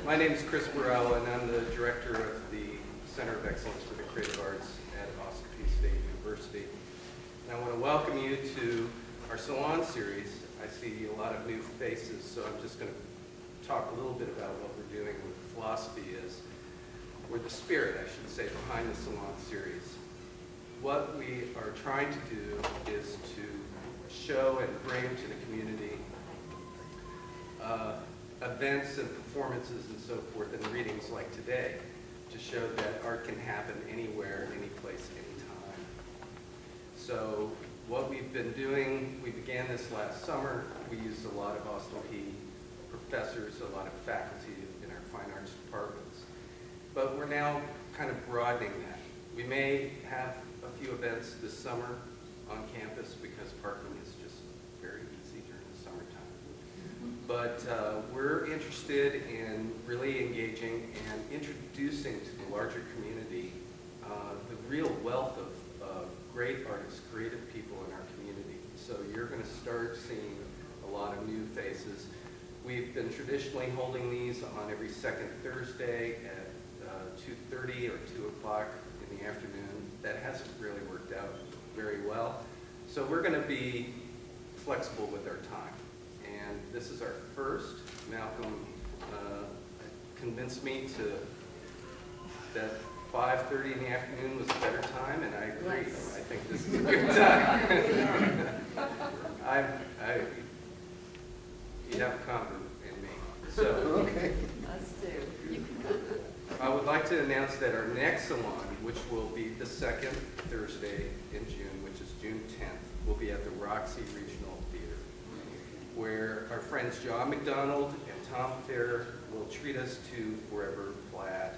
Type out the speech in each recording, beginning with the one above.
My name is Chris Burrell, and I'm the director of the Center of Excellence for the Creative Arts at Ossipee State University. And I want to welcome you to our Salon series. I see a lot of new faces, so I'm just going to talk a little bit about what we're doing, what the philosophy is, or the spirit, I should say, behind the Salon series. What we are trying to do is to show and bring to the community events and performances and so forth, and readings like today, to show that art can happen anywhere, any place, anytime. So what we've been doing, we began this last summer. We used a lot of Ossipee professors, a lot of faculty in our fine arts departments. But we're now kind of broadening that. We may have a few events this summer on campus because parking is just very easy during the summertime. But we're interested in really engaging and introducing to the larger community the real wealth of great artists, creative people in our community. So you're going to start seeing a lot of new faces. We've been traditionally holding these on every second Thursday at 2:30 or 2 o'clock in the afternoon. That hasn't really worked out very well. So we're going to be flexible with our time. And this is our first. Malcolm convinced me that 5:30 in the afternoon was a better time, and I agree. Yes. I think this is a good time. You have confidence in me. So, okay. Us too. You can go. I would like to announce that our next salon, which will be the second Thursday in June, which is June 10th, will be at the Roxy Regional Theater, where our friends John McDonald and Tom Fair will treat us to Forever Plaid,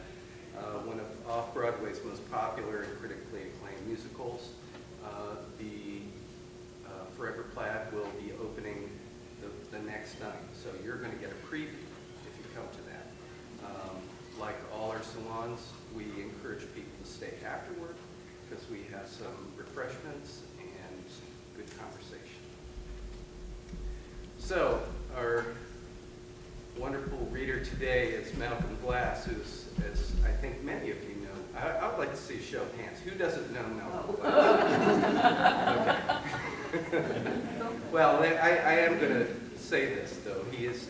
one of Off-Broadway's most popular and critically acclaimed musicals. The Forever Plaid will be opening the next night, so you're going to get a preview if you come to that. Like all our salons, we encourage people to stay afterward because we have some refreshments and good conversation. So our wonderful reader today is Malcolm Glass, who's, as I think many of you know, I would like to see a show of hands. Who doesn't know Malcolm Glass? Okay. Well, I am going to say this, though. He is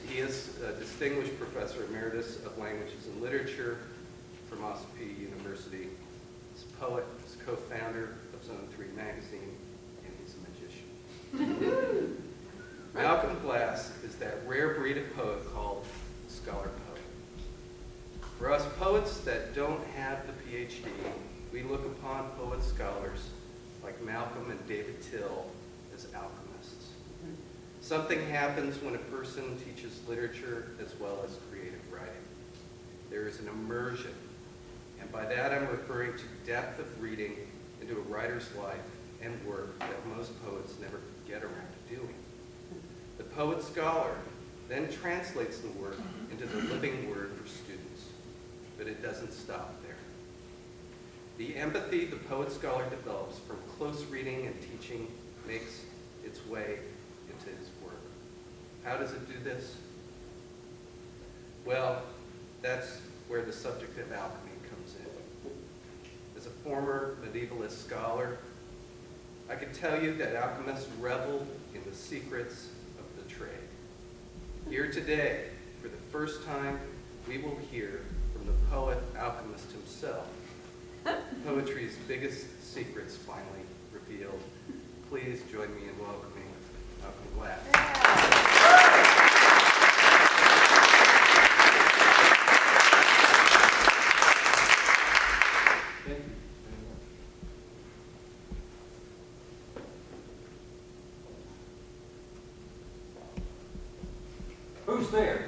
a distinguished professor emeritus of languages and literature from Ossipee University. He's a poet, he's co-founder of Zone 3 magazine, and he's a magician. Malcolm Glass is that rare breed of poet called scholar poet. For us poets that don't have the PhD, we look upon poet scholars like Malcolm and David Till as alchemists. Something happens when a person teaches literature as well as creative writing. There is an immersion, and by that I'm referring to depth of reading into a writer's life and work that most poets never get around to doing. The poet scholar then translates the work into the living word for students, but it doesn't stop there. The empathy the poet scholar develops from close reading and teaching makes its way into his work. How does it do this? Well, that's where the subject of alchemy comes in. As a former medievalist scholar, I could tell you that alchemists reveled in the secrets of the trade. Here today, for the first time, we will hear from the poet alchemist himself. Poetry's biggest secrets finally revealed. Please join me in welcoming Malcolm Glass. Thank you. Who's there?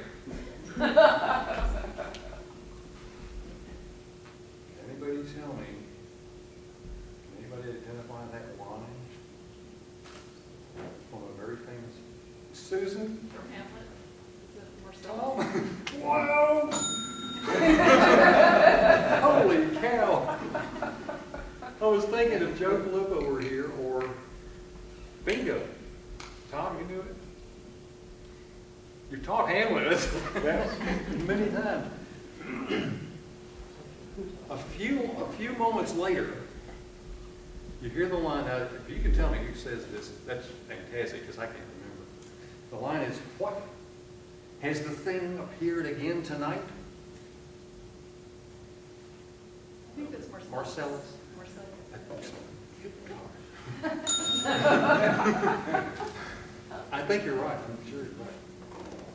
Anybody tell me? Can anybody identify that line from a very famous Susan? From Hamlet? Is it Marcella? Oh, wow! Holy cow! I was thinking if Joe Filippo were here, or bingo. Tom, you knew it? You taught Hamlet That's many times. A few moments later, you hear the line out. If you can tell me who says this, that's fantastic, because I can't remember. The line is, "What? Has the thing appeared again tonight?" I think it's Marcellus. Marcellus? Marcellus. I think you're right. I'm sure you're right.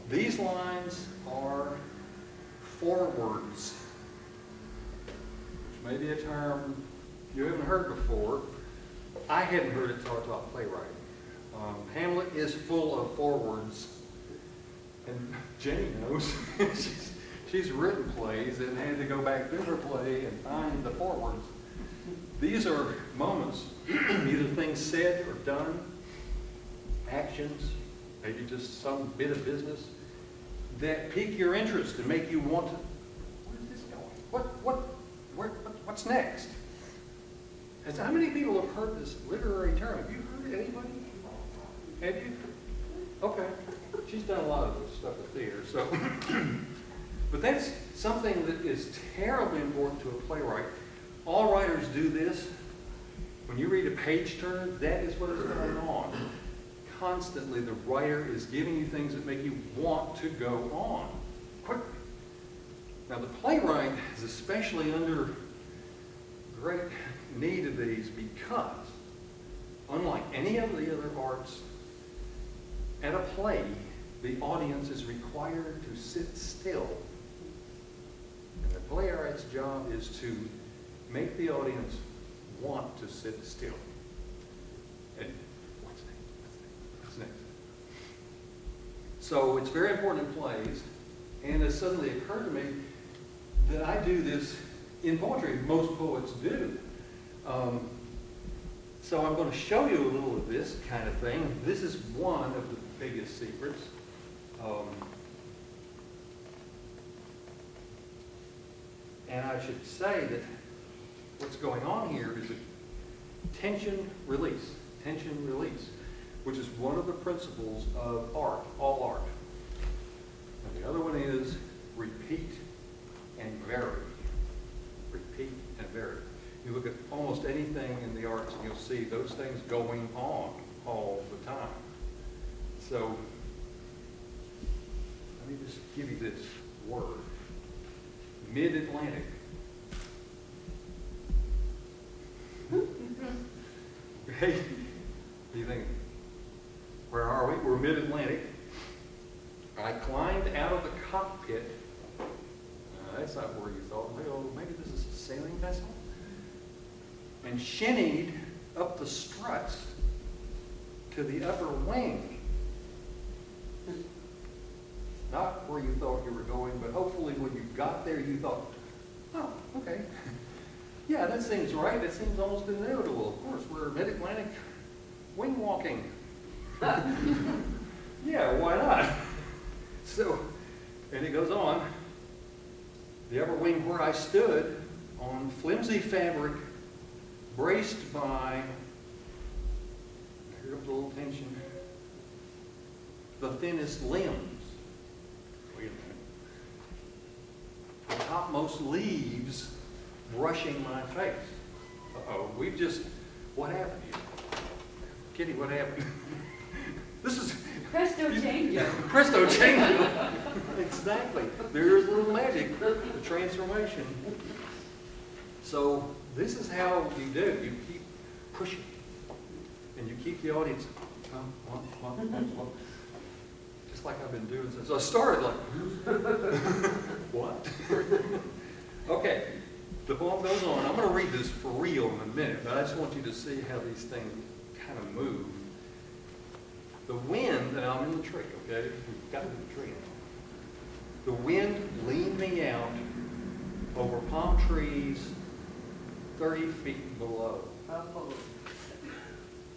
These lines are forewords, which may be a term you haven't heard before. I hadn't heard it taught about playwriting. Hamlet is full of forewords, and Jenny knows. she's written plays and had to go back through her play and find the forewords. These are moments, either things said or done, actions, maybe just some bit of business, that pique your interest and make you want to, where's this going? What's next? How many people have heard this literary term? Have you heard it? Anybody? Have you? Okay. She's done a lot of this stuff at theater, so. But that's something that is terribly important to a playwright. All writers do this. When you read a page turner, that is what is going on. Constantly, the writer is giving you things that make you want to go on quickly. Now, the playwright is especially under great need of these because, unlike any of the other arts, at a play, the audience is required to sit still. And the playwright's job is to make the audience want to sit still. And what's next? So it's very important in plays, and it suddenly occurred to me that I do this in poetry. Most poets do. So I'm going to show you a little of this kind of thing. This is one of the biggest secrets. And I should say that what's going on here is a tension release, which is one of the principles of art, all art. And the other one is repeat and vary. Repeat and vary. You look at almost anything in the arts and you'll see those things going on all the time. So, let me just give you this word. Mid-Atlantic. Okay? What do you think? Where are we? We're mid-Atlantic. I climbed out of the cockpit. That's not where you thought. Maybe this is a sailing vessel. And shinnied up the struts to the upper wing. Not where you thought you were going, but hopefully when you got there you thought, oh, okay. Yeah, that seems right. That seems almost inevitable. Of course, we're mid-Atlantic wing walking. Yeah, why not? So, and it goes on. The upper wing where I stood on flimsy fabric, braced by, here comes a little tension, the thinnest limbs. Wait a minute. The topmost leaves brushing my face. Uh-oh, we've just, what happened here? Kitty, what happened? This is... Presto chango. Presto chango. Exactly. There's a little magic, the transformation. So this is how you do. You keep pushing. And you keep the audience, come, just like I've been doing since I started, like, what? Okay, the poem goes on. I'm going to read this for real in a minute, but I just want you to see how these things kind of move. The wind, and I'm in the tree, okay? We've got to the tree now. The wind leaned me out over palm trees 30 feet below.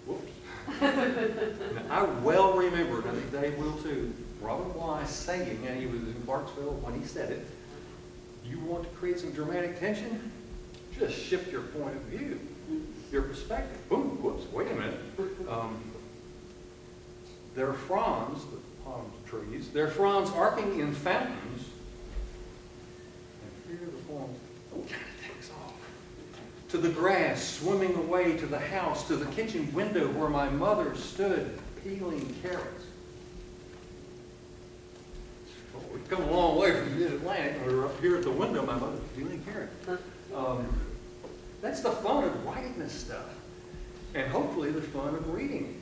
Whoops. Now, I well remember, and I think Dave will too, Robert Wise saying, and he was in Clarksville when he said it, you want to create some dramatic tension? Just shift your point of view, your perspective. Boom, whoops, wait a minute. There are fronds, the palm trees, their fronds arcing in fountains. And here the poem kind of takes off. To the grass, swimming away to the house, to the kitchen window where my mother stood peeling carrots. Well, we've come a long way from Mid-Atlantic. We're up here at the window, my mother's peeling carrots. That's the fun of writing this stuff. And hopefully the fun of reading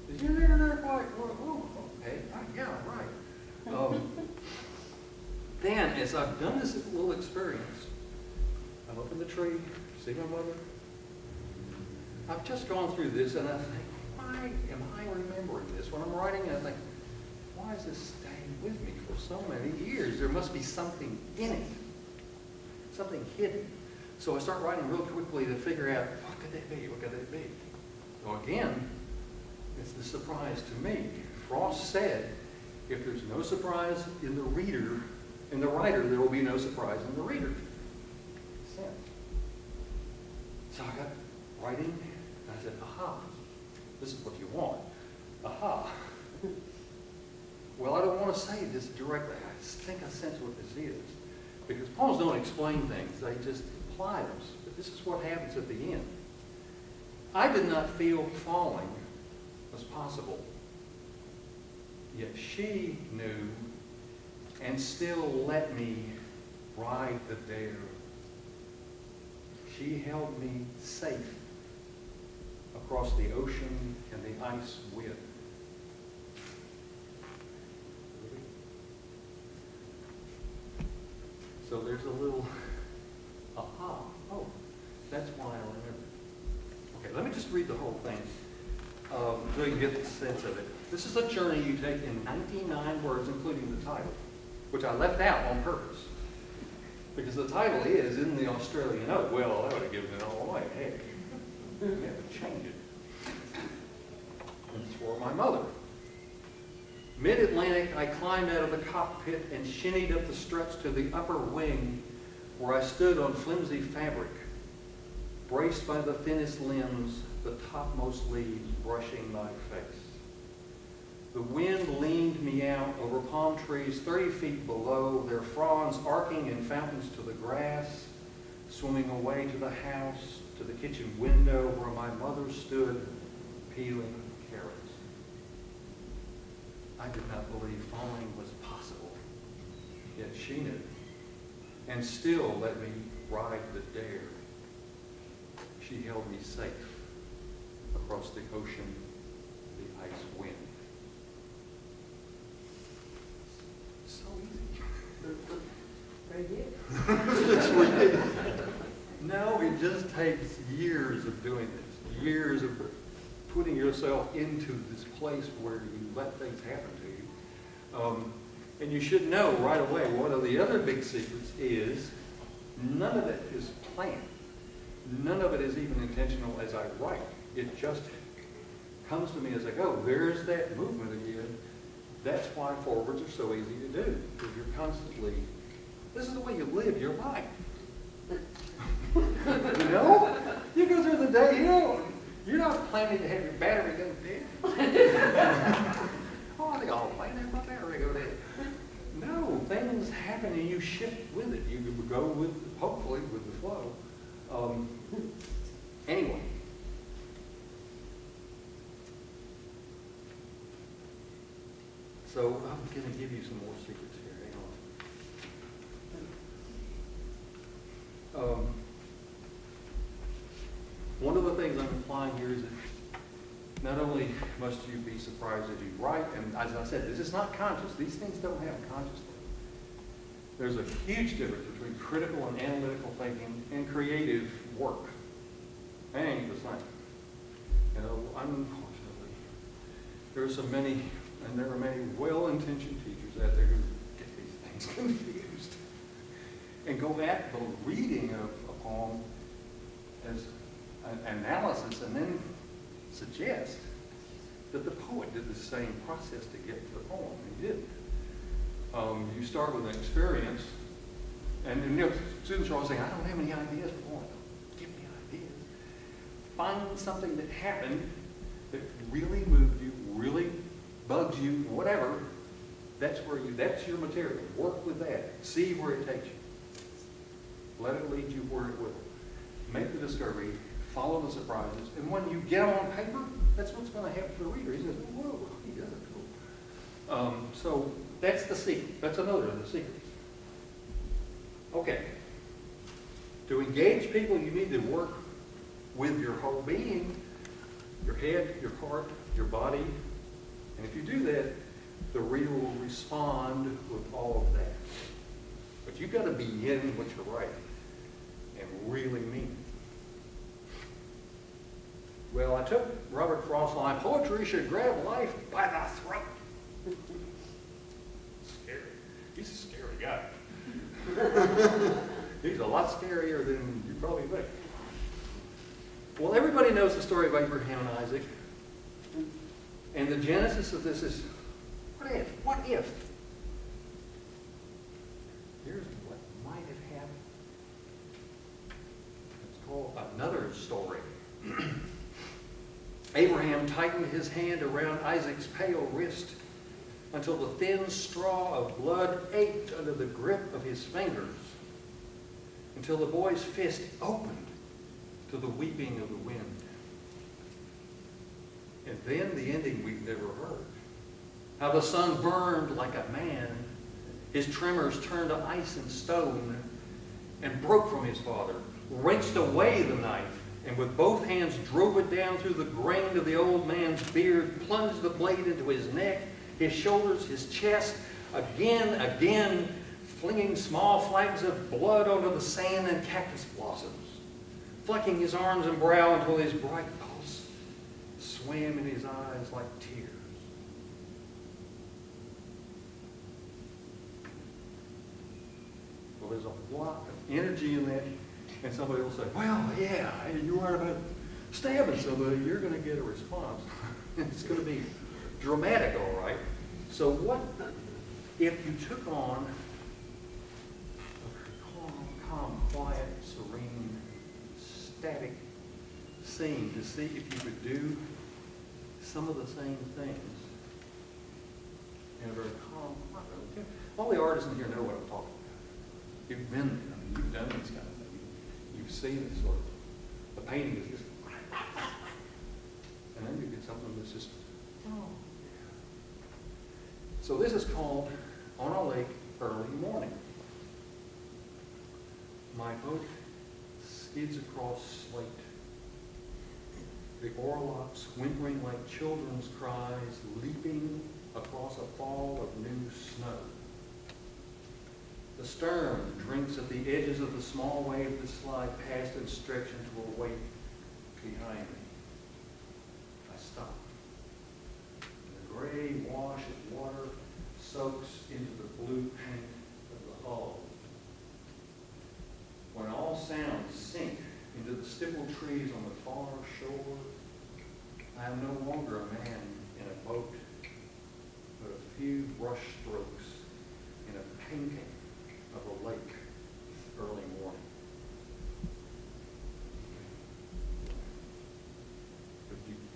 it. Is your there quite, oh, okay, yeah, right. Then, as I've done this little experience, I'm up in the tree, see my mother. I've just gone through this and I think, why am I remembering this? When I'm writing, I think, why is this staying with me for so many years? There must be something in it, something hidden. So I start writing real quickly to figure out, what could that be? What could that be? So again, it's the surprise to me. Frost said, if there's no surprise in the reader, in the writer, there will be no surprise in the reader. So I got writing, and I said, aha, this is what you want. Aha. Well, I don't want to say this directly. I think I sense what this is. Because poems don't explain things, they just imply them. But this is what happens at the end. I did not feel falling was possible. Yet she knew and still let me ride the dare. She held me safe across the ocean and the ice wind. So there's a little aha. Oh, that's why I remember. Okay, let me just read the whole thing so you can get the sense of it. This is a journey you take in 99 words, including the title, which I left out on purpose. Because the title is in the Australian Oak. Well, I would have given it all away. Hey, we have to change it. And it's for my mother. Mid-Atlantic, I climbed out of the cockpit and shinnied up the struts to the upper wing where I stood on flimsy fabric, braced by the thinnest limbs, the topmost leaves brushing my face. The wind leaned me out over palm trees 30 feet below, their fronds arcing in fountains to the grass, swimming away to the house, to the kitchen window where my mother stood peeling carrots. I did not believe falling was possible, yet she knew, and still let me ride the dare. She held me safe across the ocean, the ice wind. So easy. It's ridiculous. No, it just takes years of doing this, years of putting yourself into this place where you let things happen to you. And you should know right away, one of the other big secrets is none of it is planned. None of it is even intentional as I write. It just comes to me as I go. There's that movement again. That's why forwards are so easy to do, because you're constantly, this is the way you live your life. You know? You go through the day, you're not planning to have your battery go dead. Oh, I think I'll plan to have my battery go dead. No, things happen and you shift with it. You go with, hopefully, with the flow. Anyway. So I'm going to give you some more secrets here. Hang on. One of the things I'm implying here is that not only must you be surprised as you write, and as I said, this is not conscious. These things don't happen consciously. There's a huge difference between critical and analytical thinking and creative work. They ain't the same. You know, unfortunately, there are so many, and there are many well-intentioned teachers out there who get these things confused and go at the reading of a poem as an analysis and then suggest that the poet did the same process to get to the poem. He didn't. You start with an experience, and you know, students are always saying, I don't have any ideas for poems. Give me ideas. Find something that happened that really moved you, really bugs you, whatever, that's your material. Work with that. See where it takes you. Let it lead you where it will. Make the discovery, follow the surprises, and when you get them on paper, that's what's going to happen to the reader. He says, whoa, he does it cool. So that's the secret. That's another of the secrets. Okay. To engage people, you need to work with your whole being, your head, your heart, your body. And if you do that, the reader will respond with all of that. But you've got to begin what you're writing and really mean it. Well, I took Robert Frost's line, poetry should grab life by the throat. Scary. He's a scary guy. He's a lot scarier than you probably think. Well, everybody knows the story of Abraham and Isaac. And the genesis of this is, what if? What if? Here's what might have happened. It's called another story. Abraham tightened his hand around Isaac's pale wrist until the thin straw of blood ached under the grip of his fingers, until the boy's fist opened to the weeping of the wind. And then the ending we've never heard. How the sun burned like a man, his tremors turned to ice and stone, and broke from his father, wrenched away the knife, and with both hands drove it down through the grain of the old man's beard, plunged the blade into his neck, his shoulders, his chest, again, flinging small flags of blood onto the sand and cactus blossoms, flecking his arms and brow until his bright pulse swam in his eyes like tears. Well, there's a lot of energy in that, and somebody will say, well, yeah, you are about stabbing somebody, you're going to get a response. It's going to be dramatic, all right. So what if you took on a calm, quiet, serene, static scene to see if you could do some of the same things in a very calm, quiet. All the artists in here know what I'm talking about. You've been there. I mean, you've done this kind of thing. You've seen it sort of. The painting is just, and then you get something that's just, oh. So this is called On a Lake Early Morning. My boat skids across slate. The oarlocks whimpering like children's cries, leaping across a fall of new snow. The stern drinks at the edges of the small wave that slide past and stretch into a wake behind me. I stop. The gray wash of water soaks into the blue paint of the hull. When all sounds sink into the stippled trees on the far shore, I am no longer a man in a boat, but a few brush strokes in a painting of a lake early morning.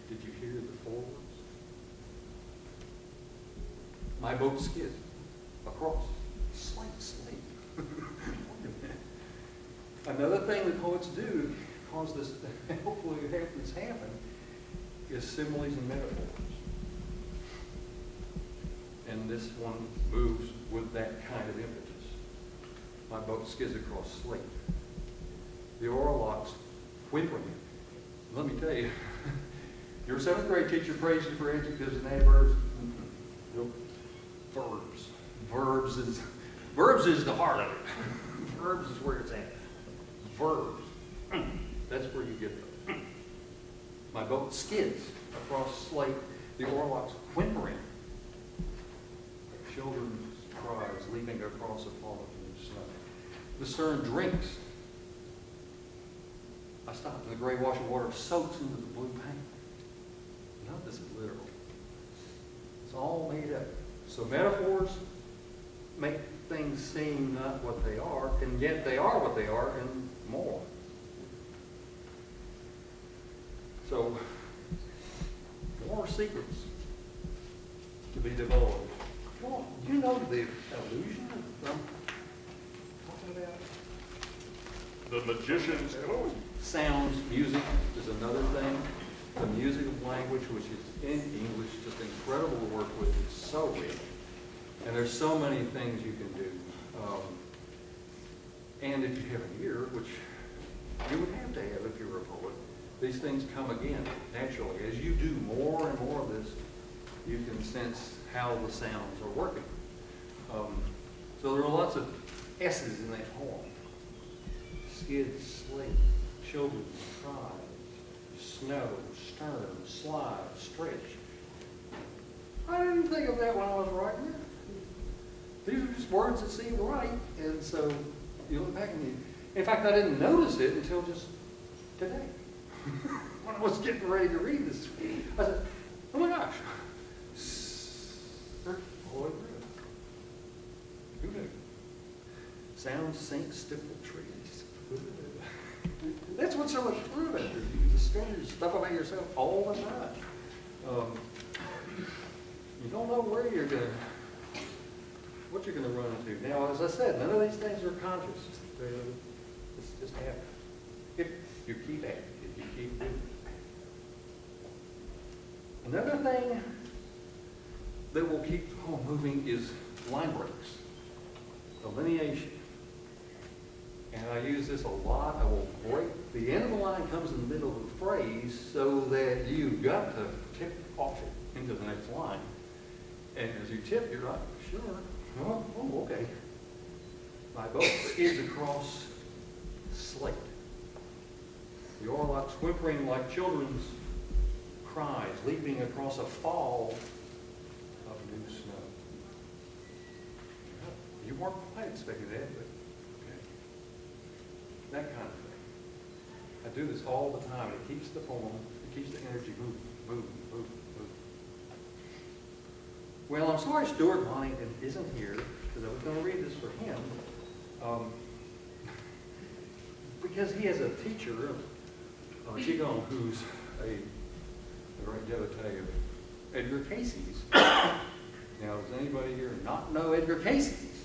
Did you hear the forewords? My boat skids across slate. Another thing that poets do to cause this, hopefully have this happen, is similes and metaphors. And this one moves with that kind of impetus. My boat skids across slate. The oarlocks whimpering. Let me tell you, your 7th grade teacher praised you for adjectives and adverbs. Nope. Verbs is the heart of it. Verbs is where it's at. Verbs. That's where you get them. My boat skids across slate, the oarlocks whimpering. Children's cries leaping across a fall of new snow. The stern drinks. I stop, and the gray wash of water soaks into the blue paint. None of this is literal. It's all made up. So metaphors make things seem not what they are, and yet they are what they are and more. So, more secrets. divulge. Well, you know the illusion that I'm talking about? The magician's code. Sounds, music is another thing. The music of language, which is in English, just incredible to work with. It's so rich. And there's so many things you can do. And if you have an ear, which you would have to have if you were a poet, these things come again naturally. As you do more and more of this, you can sense how the sounds are working. So there are lots of S's in that poem. Skid, slate, children, cries, snow, stern, slide, stretch. I didn't think of that when I was writing it. These are just words that seem right, and so you look back and in fact, I didn't notice it until just today. When I was getting ready to read this, I said, oh my gosh. Holy breath. Who knew? Sounds sink stipple trees. That's what's so much fun about this. You discover stuff about yourself all the time. You don't know where you're going, what you're going to run into. Now, as I said, none of these things are conscious. It's just happening. If you keep at it, if you keep doing it. Another thing that will keep the poem moving is line breaks, delineation. And I use this a lot. I will break, the end of the line comes in the middle of the phrase so that you've got to tip off it into the next line. And as you tip, you're like, sure, oh, okay. My boat is across slate. The oarlocks whimpering like children's cries, leaping across a fall of new snow. You weren't quite expecting that, but okay. That kind of thing. I do this all the time. It keeps the poem, it keeps the energy moving, moving, moving, moving. Well, I'm sorry Stuart Bonington isn't here, because I was going to read this for him. Because he has a teacher, Qigong, who's a great devotee of Edgar Casey's. Now, does anybody here not know Edgar Casey's?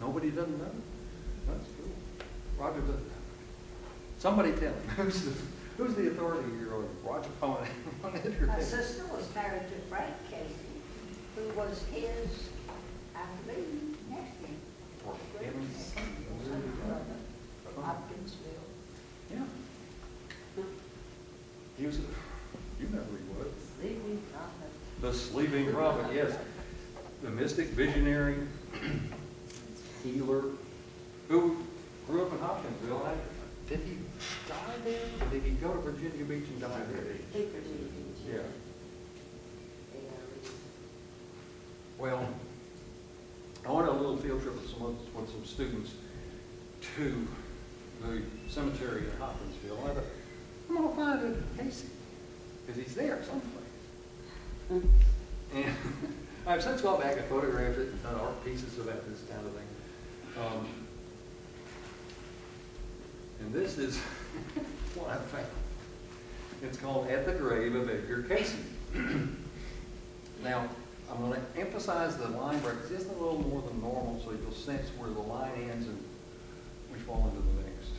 Nobody doesn't know? That's cool. Roger, somebody tell him. Who's the authority here on Roger on Edgar My Casey? sister was married to Frank Casey, who was his, I believe, next name. Or Evans? Hopkinsville. Yeah. He was, you know who he was. Sleeping Prophet. The sleeping prophet, yes. The mystic, visionary, healer, who grew up in Hopkinsville. Did he die there? Or did he go to Virginia Beach and die there? Yeah. Well, I went on a little field trip with some students to the cemetery in Hopkinsville. I thought, I'm going to find Edgar Casey, because he's there someplace. And I've since gone back and photographed it and done art pieces about this kind of thing. And this is what I found. It's called At the Grave of Edgar Casey. Now, I'm going to emphasize the line breaks just a little more than normal so you'll sense where the line ends and we fall into the next.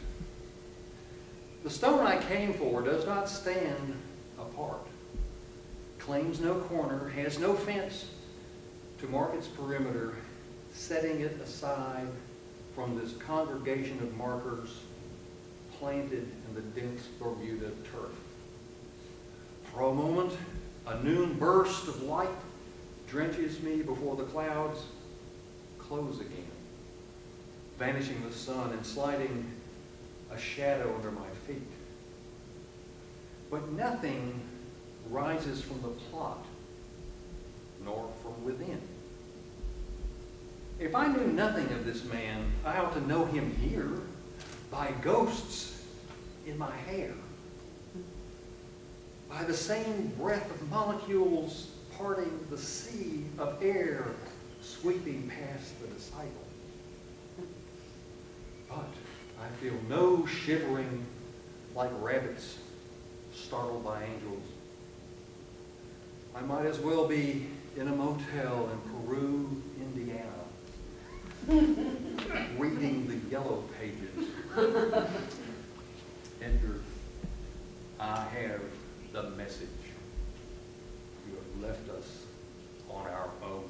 The stone I came for does not stand apart, claims no corner, has no fence to mark its perimeter, setting it aside from this congregation of markers planted in the dense Bermuda turf. For a moment, a noon burst of light drenches me before the clouds close again, vanishing the sun and sliding a shadow under my feet. But nothing rises from the plot, nor from within. If I knew nothing of this man, I ought to know him here by ghosts in my hair, by the same breath of molecules parting the sea of air sweeping past the disciple. But I feel no shivering like rabbits startled by angels. I might as well be in a motel in Peru, Indiana, reading the yellow pages. Edgar, I have the message. You have left us on our own.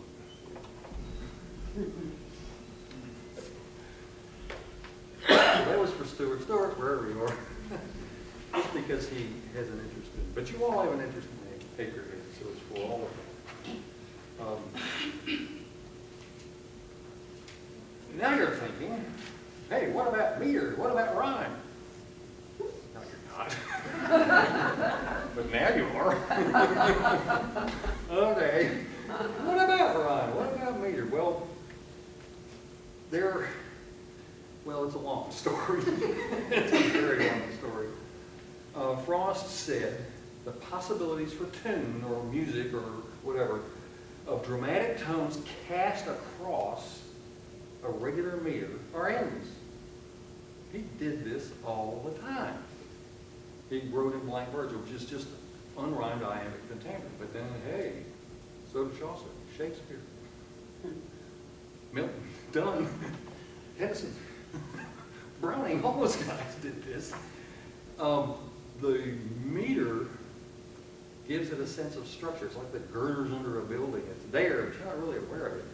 That was for Stuart. Stuart, wherever you are. Just because he has an interest in, but you all have an interest in acrehead, so it's for all of them. Now you're thinking, hey, what about meter? What about rhyme? No, you're not. But now you are. Okay. What about rhyme? What about meter? Well, it's a long story. It's a very long story. Frost said the possibilities for tune or music or whatever of dramatic tones cast across a regular meter are endless. He did this all the time. He wrote in blank verse, which is just unrhymed iambic pentameter. But then, hey, so did Chaucer, Shakespeare, Milton, Donne, Tennyson, Browning, all those guys did this. The meter gives it a sense of structure. It's like the girders under a building. It's there, but you're not really aware of it.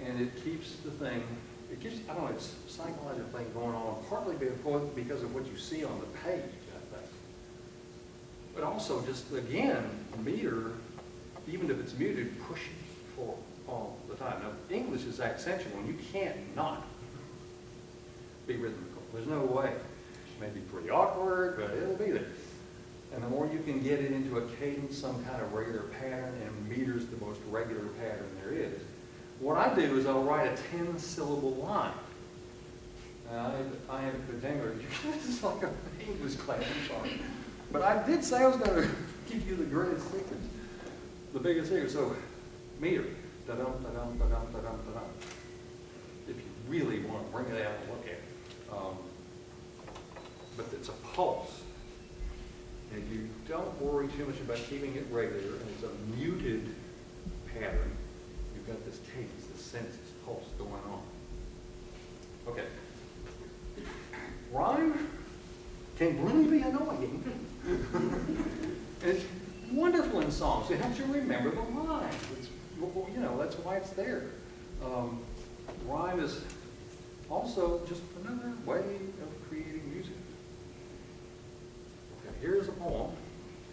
And it keeps the thing, I don't know, it's a psychological thing going on, partly because of what you see on the page, I think. But also just, again, meter, even if it's muted, pushes for all the time. Now, English is accentual, and you can't not be rhythmical. There's no way. It may be pretty awkward, but it'll be there. And the more you can get it into a cadence, some kind of regular pattern, and meter's the most regular pattern there is. What I do is I'll write a 10-syllable line. I have a pentameter. This is like an English class, I'm sorry. But I did say I was going to give you the greatest secret, the biggest secret. So, meter, da-dum, da-dum, da-dum, da-dum, da-dum. If you really want to bring it out and look at it. But it's a pulse. And you don't worry too much about keeping it regular, and it's a muted pattern. You've got this cadence, this sense, this pulse going on. Okay. Rhyme can really be annoying. And it's wonderful in songs. It helps you remember the lines. That's why it's there. Rhyme is also just another way of creating music. Okay, here's a poem.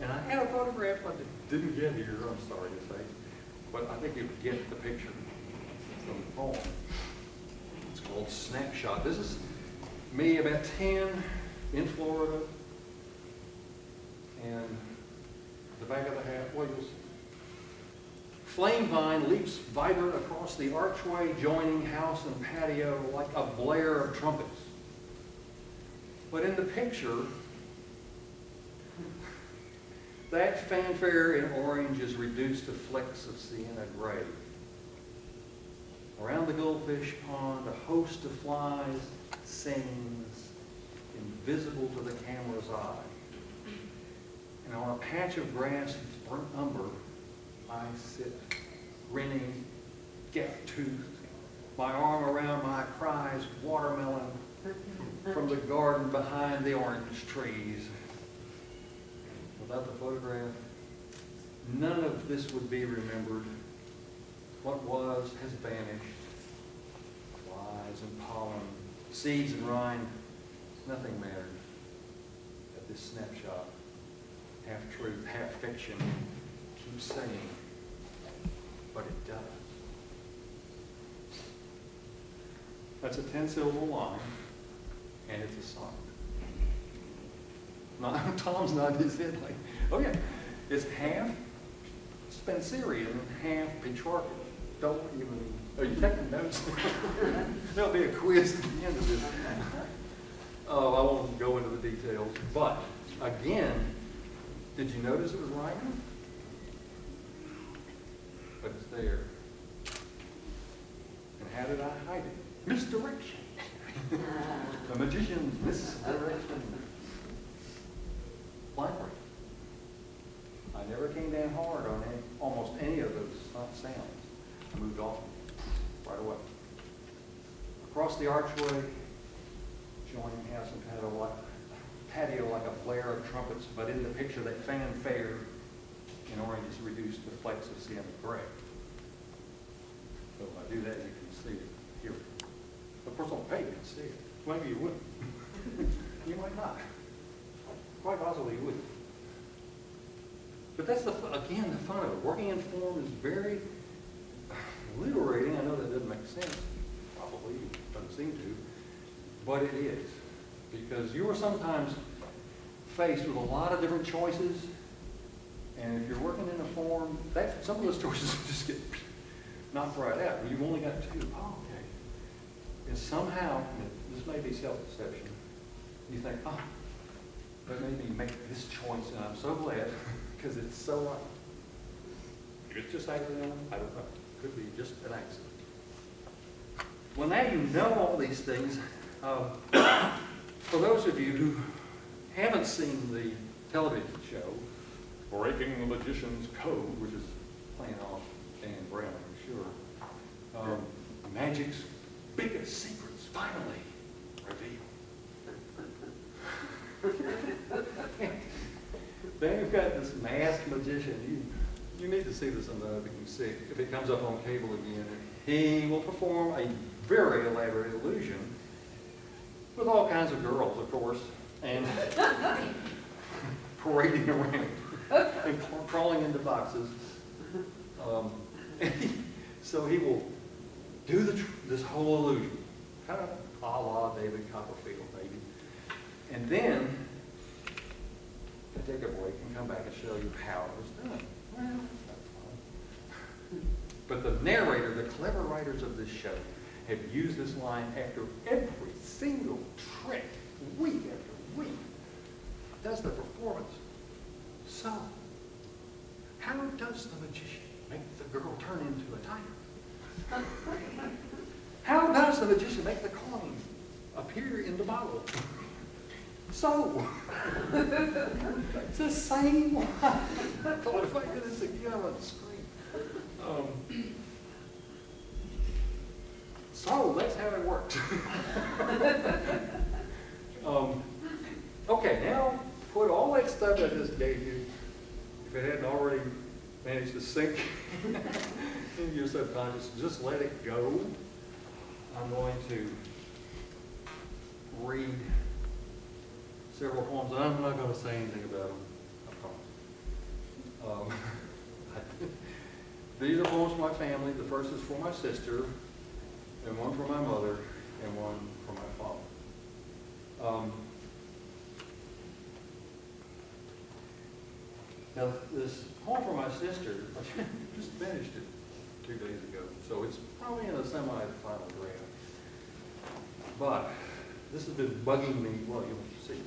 And I had a photograph I didn't get here, I'm sorry to say. But I think you get the picture from the poem. It's called Snapshot. This is me about 10 in Florida. And the back of the hat, well, you'll see. Flame vine leaps vibrant across the archway, joining house and patio like a blare of trumpets. But in the picture, that fanfare in orange is reduced to flecks of sienna gray. Around the goldfish pond, a host of flies sings, invisible to the camera's eye. And on a patch of grass that's burnt umber, I sit, grinning, gap-toothed, my arm around my prized watermelon from the garden behind the orange trees. Without the photograph, none of this would be remembered. What was has vanished. Flies and pollen, seeds and rind, nothing matters at this snapshot. Half truth, half fiction, keeps saying, but it does. That's a 10-syllable line, and it's a song. Tom's nodding his head like, oh yeah, it's half Spencerian and half Petrarchan. Don't even, are you taking notes? There'll be a quiz at the end of this. Oh, I won't go into the details, but again, did you notice it was rhyming? But it's there. And how did I hide it? Misdirection. The magician's misdirection. Library. I never came down hard on it. almost any of those sounds, I moved off right away. Across the archway, joining house and patio like a blare of trumpets, but in the picture that fanfare in orange is reduced to flecks of sienna gray. So if I do that, you can see it, hear it. Of course, on the page, you can see it. Maybe you wouldn't. You might not. Quite possibly you wouldn't. But that's, again, the fun of it. Working in form is very liberating. I know that doesn't make sense. Probably doesn't seem to. But it is. Because you are sometimes faced with a lot of different choices. And if you're working in a form, some of those choices just get knocked right out. You've only got two. Oh, okay. And somehow, this may be self-deception, you think, oh, that made me make this choice, and I'm so glad, because it's so right. If it's just accidental, I don't know. Could be just an accident. Well, now you know all these things. For those of you who haven't seen the television show, Breaking the Magician's Code, which is playing off Dan Brown, I'm sure, magic's biggest secrets finally revealed. Then you've got this masked magician. You need to see this sometime if you can see it. If it comes up on cable again, he will perform a very elaborate illusion with all kinds of girls, of course, and parading around and crawling into boxes. So he will do this whole illusion, kind of a la David Copperfield, maybe. And then take a break and come back and show you how it was done. Well, that's fine. But the narrator, the clever writers of this show, have used this line after every single trick, week after week, does the performance. So, how does the magician make the girl turn into a tiger? How does the magician make the coin appear in the bottle? So, it's the same line. Oh, if I do this again, I'm on the screen. So, that's how it works. Okay, now put all that stuff I just gave you, if it hadn't already managed to sink into your subconscious, just let it go. I'm going to read several poems, and I'm not going to say anything about them, I promise. These are poems for my family. The first is for my sister, and one for my mother, and one for my father. Now, this poem for my sister, I just finished it 2 days ago, so it's probably in a semi-final draft. But this has been bugging me. Well, you'll see.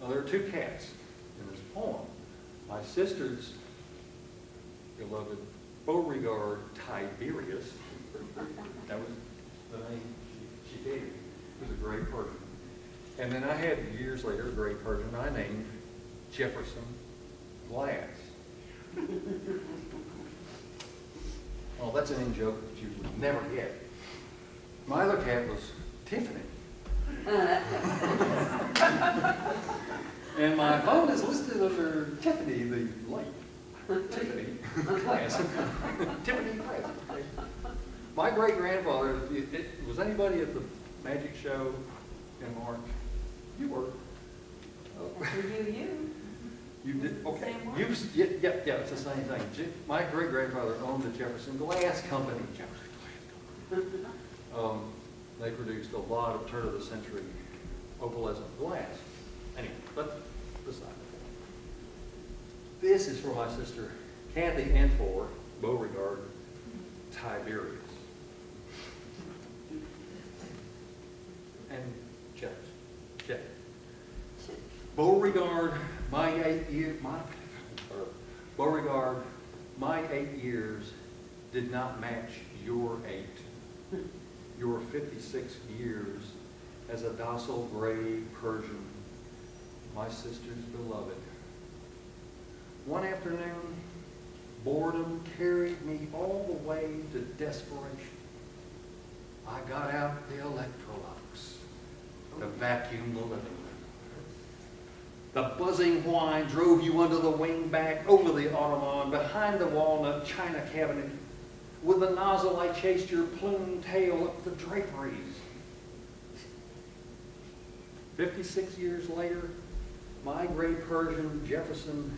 There are 2 cats in this poem. My sister's beloved Beauregard Tiberius, that was the name she gave me. He was a gray Persian. And then I had, years later, a gray Persian I named Jefferson Glass. Well, that's an in-joke that you would never get. My other cat was Tiffany. And my phone is listed under Tiffany, the late. Tiffany Glass. Tiffany Glass. Okay. My great-grandfather, was anybody at the magic show in March? You were. You did? Okay. Same one? Yeah, it's the same thing. My great-grandfather owned the Jefferson Glass Company. They produced a lot of turn-of-the-century opalescent glass. Anyway, but beside the point. This is for my sister Kathy and for Beauregard Tiberius. And Jeff. Beauregard, Beauregard, my 8 years did not match your 8. Your 56 years as a docile gray Persian, my sister's beloved. One afternoon, Boredom carried me all the way to desperation. I got out the Electrolux to vacuum the living room. The buzzing whine drove you under the wing back, over the ottoman, behind the walnut china cabinet. With the nozzle, I chased your plumed tail up the draperies. 56 years later, my gray Persian Jefferson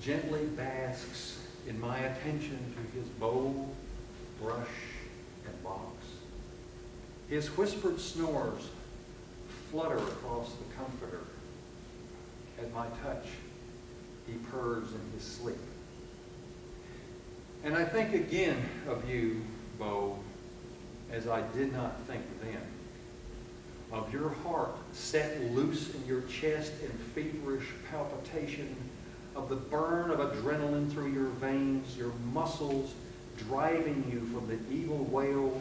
gently basks in my attention to his bowl, brush, and box. His whispered snores flutter across the comforter. At my touch, he purrs in his sleep. And I think again of you, Bo, as I did not think then, of your heart set loose in your chest in feverish palpitation, of the burn of adrenaline through your veins, your muscles driving you from the evil wail,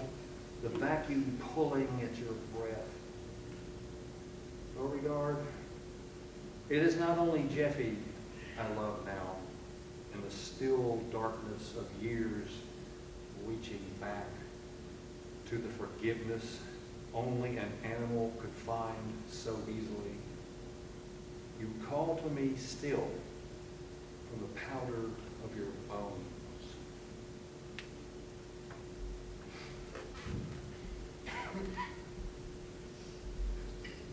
the vacuum pulling at your breath. Beauregard, it is not only Jeffy I love now, in the still darkness of years reaching back to the forgiveness only an animal could find so easily. You call to me still from the powder of your bones.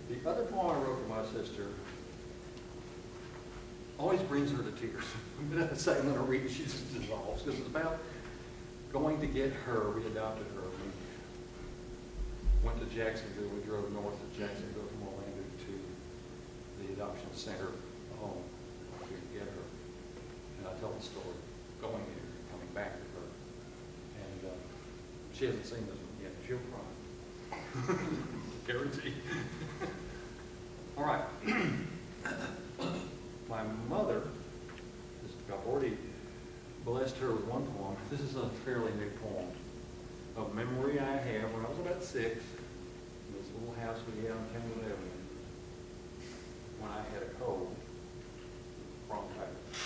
The other poem I wrote for my sister always brings her to tears. I'm going to say, I'm going to read it, she just dissolves, because it's about going to get her. We adopted her. We went to Jacksonville. We drove north of Jacksonville from Orlando to the adoption center home to get her. And I tell the story, going there, coming back to her. And she hasn't seen this one yet. She'll cry. Guarantee. All right. My mother, I've already blessed her with one poem. This is a fairly new poem. Of memory I have when I was about 6, in this little house we had on Campbell Avenue, when I had a cold, bronchitis.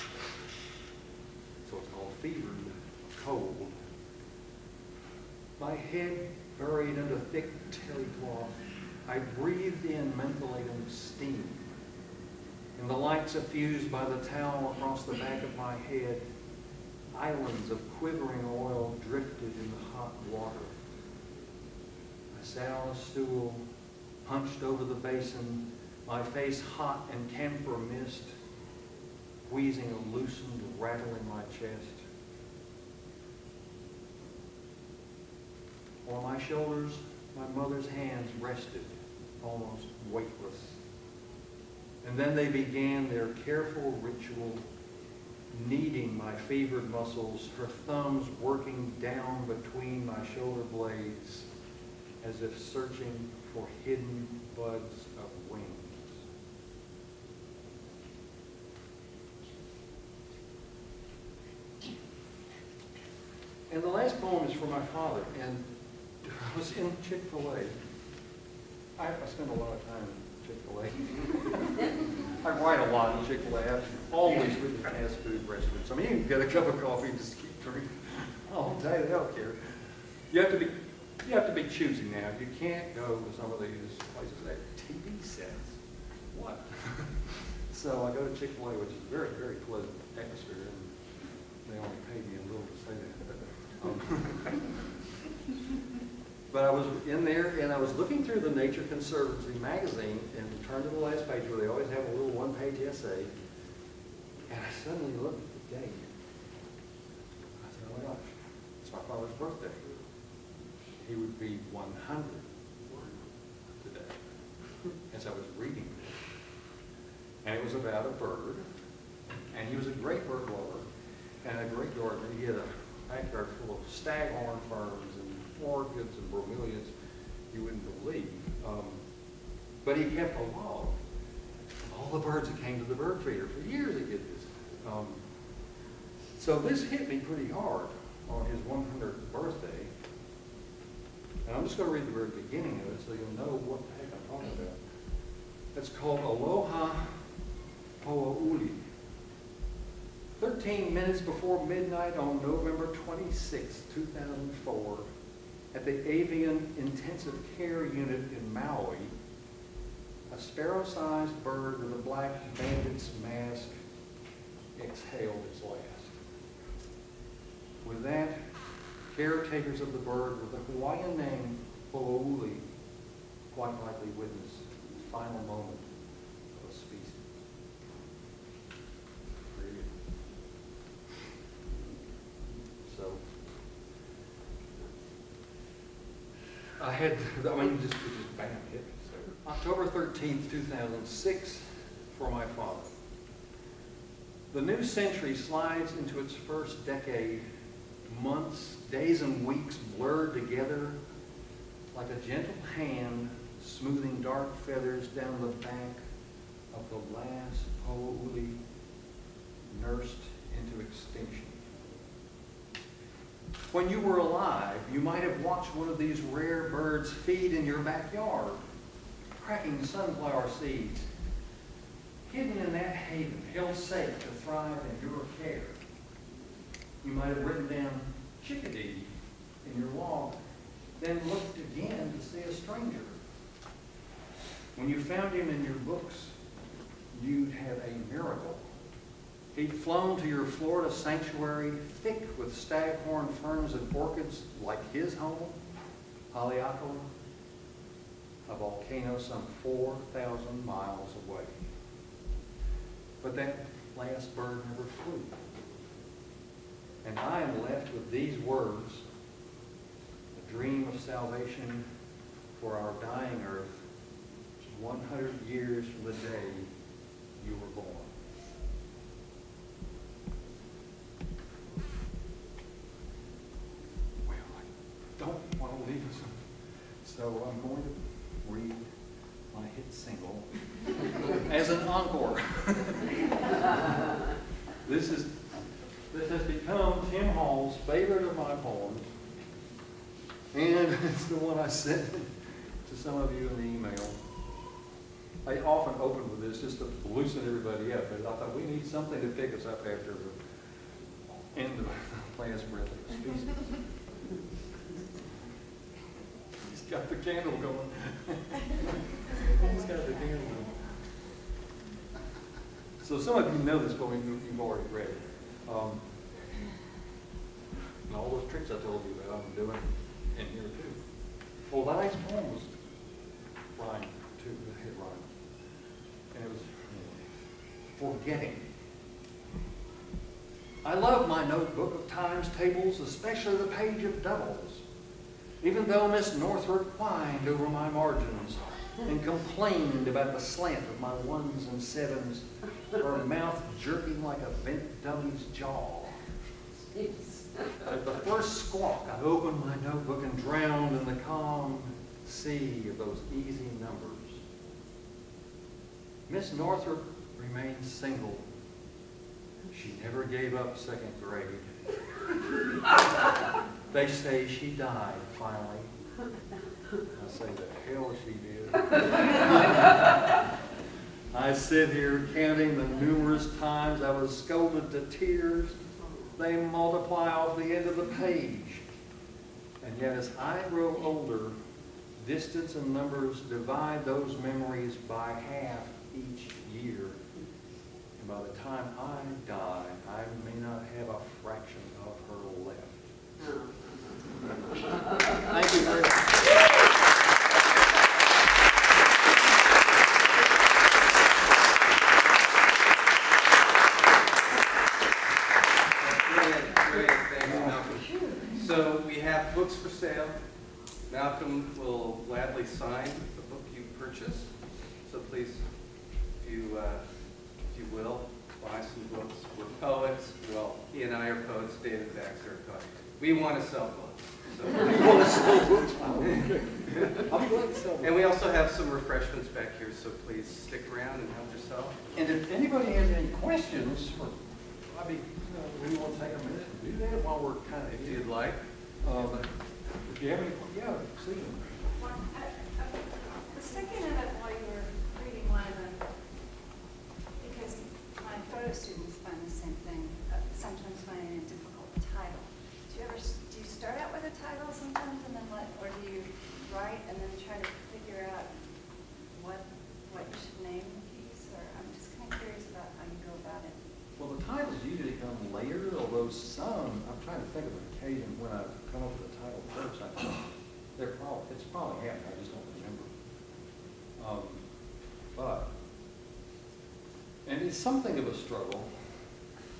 So it's called fevered cold. My head buried under thick terry cloth, I breathed in mentholating steam. In the light suffused by the towel across the back of my head, islands of quivering oil drifted in the hot water. I sat on a stool, hunched over the basin, my face hot and camphor mist, wheezing a loosened rattle in my chest. On my shoulders, my mother's hands rested, almost weightless. And then they began their careful ritual, kneading my fevered muscles, her thumbs working down between my shoulder blades as if searching for hidden buds of wings. And the last poem is for my father, and I was in Chick-fil-A. I spend a lot of time in Chick-fil-A. I write a lot in Chick-fil-A. I've always written fast food restaurants. I mean, you can get a cup of coffee and just keep drinking all day. They don't care. You have to be choosy now. You can't go to some of these places that have TV sets. What? So I go to Chick-fil-A, which is a very, very pleasant atmosphere, and they only paid me a little to say that. But I was in there, and I was looking through the Nature Conservancy magazine, and turned to the last page where they always have a little one-page essay, and I suddenly looked at the date. I said, oh my gosh, it's my father's birthday. He would be 100 today. As I was reading this, and it was about a bird, and he was a great bird lover, and a great gardener. He had a backyard full of staghorn ferns and orchids and bromeliads you wouldn't believe. But he kept a log of all the birds that came to the bird feeder. For years he did this. So this hit me pretty hard on his 100th birthday. And I'm just going to read the very beginning of it so you'll know what the heck I'm talking about. It's called Aloha Po'auli. 13 minutes before midnight on November 26, 2004, at the Avian Intensive Care Unit in Maui, a sparrow-sized bird with a black bandit's mask exhaled its last. With that, caretakers of the bird with the Hawaiian name Ho'ouli quite likely witnessed the final moment of a species. So, just bam, hit. So, October 13th, 2006, for my father. The new century slides into its first decade. Months, days, and weeks blurred together like a gentle hand smoothing dark feathers down the back of the last Ho'ouli nursed into extinction. When you were alive, you might have watched one of these rare birds feed in your backyard, cracking sunflower seeds, hidden in that haven, held safe to thrive in your care. You might have written down chickadee in your log, then looked again to see a stranger. When you found him in your books, you'd have a miracle. He'd flown to your Florida sanctuary, thick with staghorn ferns and orchids like his home, Haleakala, a volcano some 4,000 miles away. But that last bird never flew. And I am left with these words, a dream of salvation for our dying earth, 100 years from the day you were born. Well, I don't want to leave us, so I'm going to read my hit single as an encore. This has become Tim Hall's favorite of my poems, and it's the one I sent to some of you in the email. I often open with this just to loosen everybody up, but I thought we need something to pick us up after the end of the last breath of the species. He's got the candle going. He's got the candle going. So some of you know this poem, you've already read it. And all those tricks I told you about, I'm doing in here too. Well, the next poem was rhyme too, it hit rhyme. And it was forgetting. I love my notebook of times tables, especially the page of doubles. Even though Miss Northrop whined over my margins and complained about the slant of my ones and sevens, her mouth jerking like a bent dummy's jaw. At the first squawk, I opened my notebook and drowned in the calm sea of those easy numbers. Miss Northrop remained single. She never gave up second grade. They say she died finally. I say the hell she did. I sit here counting the numerous times I was scolded to tears. They multiply off the end of the page. And yet as I grow older, distance and numbers divide those memories by half each year. And by the time I die, I may not have a fraction of her left. Thank you very much. Great, thanks, Malcolm. So we have books for sale. Malcolm will gladly sign the book you purchased. So please, if you will, buy some books. We're poets. Well, he and I are poets. David Baxter are poets. We want to sell books. So You want to sell books? I'll be glad to sell books. and we also have some refreshments back here, so please stick around and help yourself. And if anybody has any questions, we want to take a minute to do that while we're kind of, If you'd like. if you have any, yeah, see them. The second of it while you were reading one of them, because my photo students find the same thing. try to figure out what you should name the piece, or I'm just kind of curious about how you go about it. Well, the titles usually come later, although some, I'm trying to think of an occasion when I come up with a title first. I think it's probably happened, I just don't remember. And it's something of a struggle,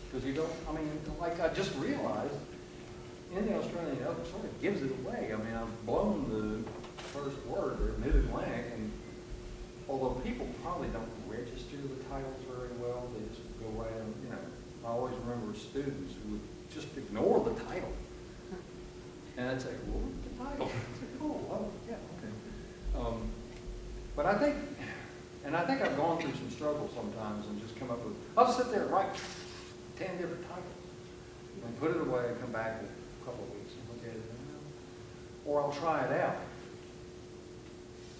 because you don't, I mean, like I just realized, in the Australian Open sort of gives it away. I mean, I've blown the first word, or mid-Atlantic, and although people probably don't register the titles very well, they just go right and, you know, I always remember students who would just ignore the title. And I'd say, well, what's the title? It's like, oh, well, yeah, okay. But I think I've gone through some struggles sometimes and just come up with, I'll sit there and write 10 different titles and put it away and come back in a couple of weeks and look at it. Or I'll try it out,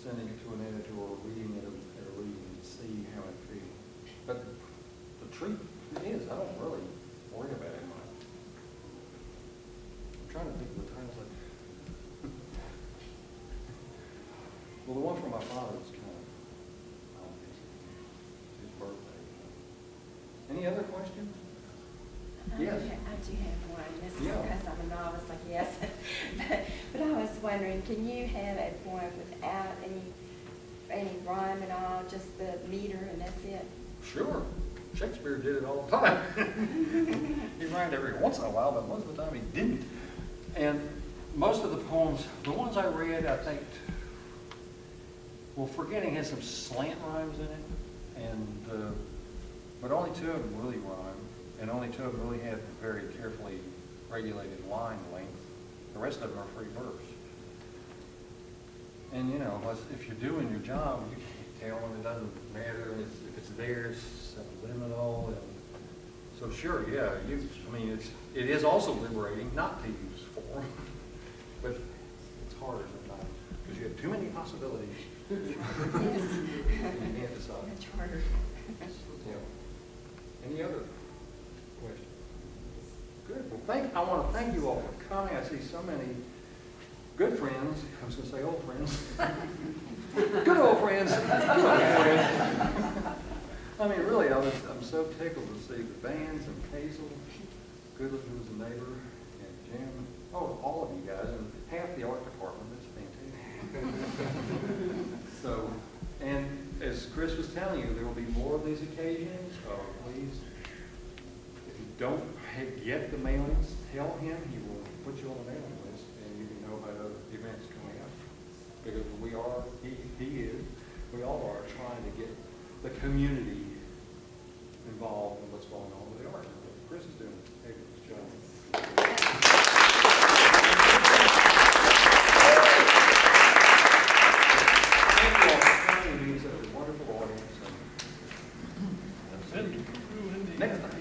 sending it to an editor or reading it at a reading and see how it feels. But the truth is, I don't really worry about it much. I'm trying to think of the titles like, well, the one from my father is kind of, his birthday. Any other questions? Yes. I do have one. This is Yeah. because I'm a novice, I guess. But I was wondering, can you have a poem without any rhyme at all, just the meter and that's it? Sure. Shakespeare did it all the time. He rhymed every once in a while, but most of the time he didn't. And most of the poems, the ones I read, I think, well, Forgetting has some slant rhymes in it, and but only 2 of them really rhyme, and only 2 of them really have very carefully regulated line length. The rest of them are free verse. And you know, if you're doing your job, you can't tell them, it doesn't matter if it's there, it's subliminal. And so sure, yeah, I mean, it is also liberating not to use form, but it's harder sometimes because you have too many possibilities. Yes. You can't decide. Much harder. Yeah. Any other questions? Good. Well, I want to thank you all for coming. I see so many good friends. I was going to say old friends. Good old friends. Good old friends. I mean, really, I'm so tickled to see the bands and Hazel, Goodland, who's a neighbor, and Jim. Oh, all of you guys, and half the art department. That's fantastic. So, and as Chris was telling you, there will be more of these occasions. Please, if you don't get the mailings, tell him. He will put you on the mailing list, and you can know about other events coming up. Because we all are trying to get the community involved in what's going on with the art. Chris is doing a fabulous job. Thank you all for coming. You're such a wonderful audience. Next time.